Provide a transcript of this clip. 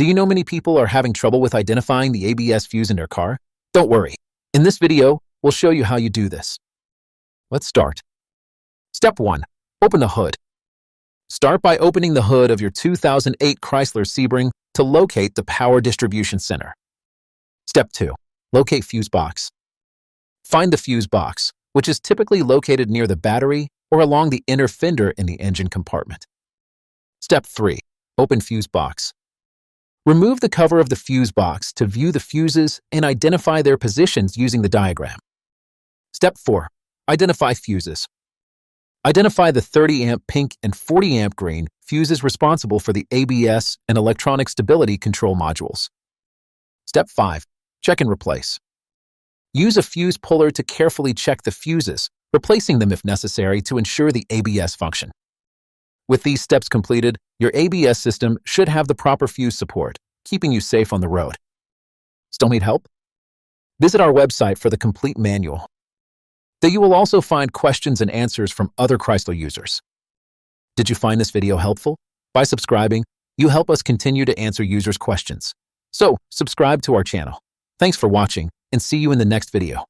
Do you know many people are having trouble with identifying the ABS fuse in their car? Don't worry. In this video, we'll show you how you do this. Let's start. Step 1. Open the hood. Start by opening the hood of your 2008 Chrysler Sebring to locate the power distribution center. Step 2. Locate fuse box. Find the fuse box, which is typically located near the battery or along the inner fender in the engine compartment. Step 3. Open fuse box. Remove the cover of the fuse box to view the fuses and identify their positions using the diagram. Step 4. Identify fuses. Identify the 30-amp pink and 40-amp green fuses responsible for the ABS and electronic stability control modules. Step 5. Check and replace. Use a fuse puller to carefully check the fuses, replacing them if necessary to ensure the ABS function. With these steps completed, your ABS system should have the proper fuse support, keeping you safe on the road. Still need help? Visit our website for the complete manual. There you will also find questions and answers from other Chrysler users. Did you find this video helpful? By subscribing, you help us continue to answer users' questions. So, subscribe to our channel. Thanks for watching, and see you in the next video.